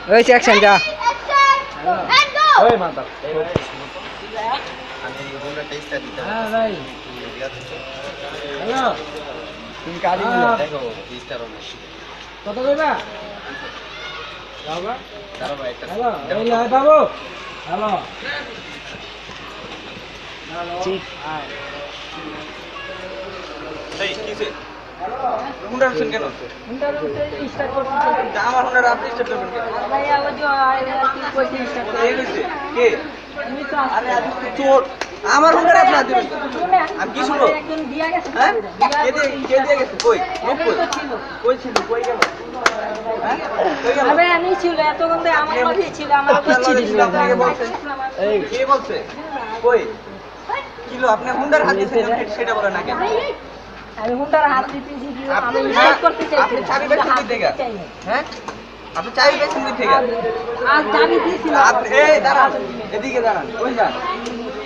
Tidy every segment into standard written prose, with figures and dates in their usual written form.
ওই অ্যাকশন যা ওই মাথা আমি গুন্ডা টেস্টটা দিতে হ্যাঁ ভাই হ্যালো তুমি কাজ দেখো টেস্টটা রমেশ কত কইবা বাবা দাঁড়াও ভাই একটা হ্যালো এই লাই বাবু হ্যালো ঠিক এই কিছে গুন্ডা শুন কেন হুন্ডার উঠে স্টার্ট করতে আমার হুন্ডার আপনি স্টার্ট করবেন কেন ভাই আবার যে কি কইতে স্টার্ট এই কইছে কে আমি তো আরে আজ চোর আমার হুন্ডার আপনি হাত দিবেন আমি কি শুনবো একজন দিয়া গেছে হ্যাঁ কে দিয়ে গেছে কই লোক কই তো ছিল কই ছিল কই গেল হ্যাঁ কই গেল আরে আমি ছিল এতক্ষণ তো আমার কাছে ছিল আমার কিচ্ছু দিল আপনাকে বলছে এই কে বলছে কই কিলো আপনি হুন্ডার হাত দিয়েছেন সেটা বলেন না কেন আমি হুন্ডার হাত দিতেছি কি আমি স্টার্ট করতে চাই আপনি চাবি পেয়েছেন কই থেকে হ্যাঁ আপনি চাবি পেয়েছেন কই থেকে আর চাবি দিয়েছিল আপনি এই দাঁড়ান এদিকে দাঁড়ান কই যান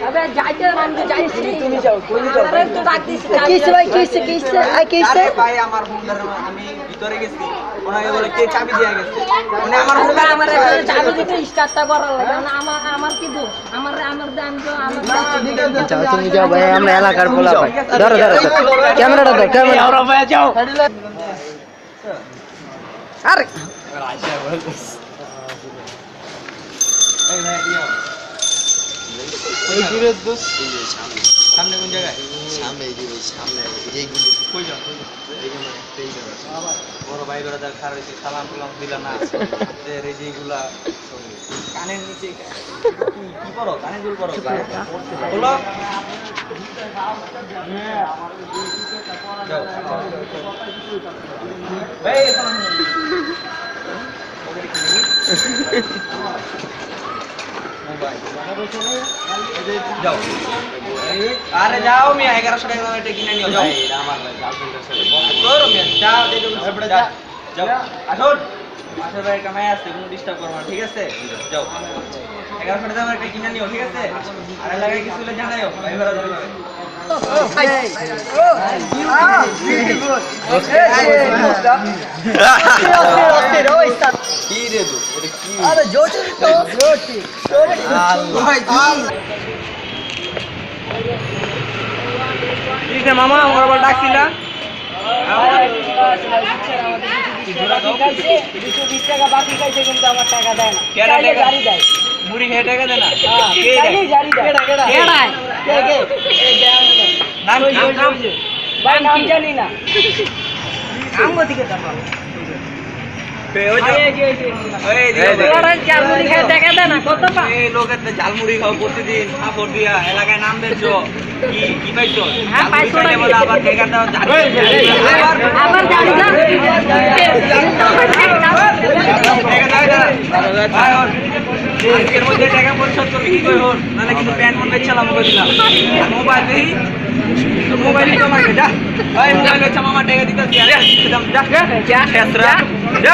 আবে যাইতে আমি যাইছি তুমি যাও কই যাও আরে তো ডাক দিছি কিসে ভাই কিসে আই কিসে আরে ভাই আমার হুন্ডার আমি ভিতরে গেছি ওনাকে বলে কে চাবি দিয়ে গেছে উনি আমার হুন্ডার আমার এখানে চাবি দিতে স্টার্টটা করার লাগে না আমার কি দোষ আমার দাম তো আমার যাও তুমি যাও ভাই আমরা এলাকার বলা ভাই ধরো ক্যামেরাটা দাও ক্যামেরা ওরা ভাই যাও আরে এই ভাই দিও এই দূরের দোষ সামনে কোন জায়গায় সামনে এই যে সামনে যেগুলি কই যাও বড় ভাই বেড়া খার হইছে সালাম সালাম দিলা না যে রেজিগুলা কানের নিচে কি করো কানে দুল করো বলো যাও এই যাও আরে যাও মিয়া 1100 টাকা দামের এটা কিনে নিও যাও এটা আমার গার্লফ্রেন্ডের সাথে করো মিয়া যাও দেখো যাও যাও আসুন আসলে ভাই কামাই আছে কোনো ডিস্টার্ব করো না ঠিক আছে যাও 1100 টাকা দামের এটা কিনে নিও ঠিক আছে আর লাগাই কিছু হলে জানাইও ভাই ভরা যাবে কি রে তো এটা কি আরে জোটি তো জোটি ঠিক আছে মামা আমার বল ডাকছিলা টাকা বাকি খাইছে কিন্তু আমার টাকা দেয় না কেডা চাইলে টাকা? গাড়ি দেয় মুড়ি খেয়ে টাকা দে না চাইলেই গাড়ি দেয় কেডায়? কে? নাম কি নাম ভাই নাম জানি না আমগো দিকে দাও ওই যে ওই যে ওরা জালমুড়ি খায় টাকা দেয় না কত পা এই লোকের তো ঝালমুড়ি খাও প্রতিদিন খাবার দিয়া এলাকায় নাম বেচো কি পাইছো হ্যাঁ, পাইছো ঝালমুড়ি খাইলে নাকি? বলে আবার টাকা দাও আবার গাড়ি দাও আজকের মধ্যে টাকা পরিশোধ করবি কি কই হন নাহলে কিন্তু প্যান্ট মন বেচালাম ওকে দিলাম আর মোবাইল দেই মোবাইল তো মাকে যা ভাই মোবাইল বেচা মামা টাকা দিতেছি আরে যা যা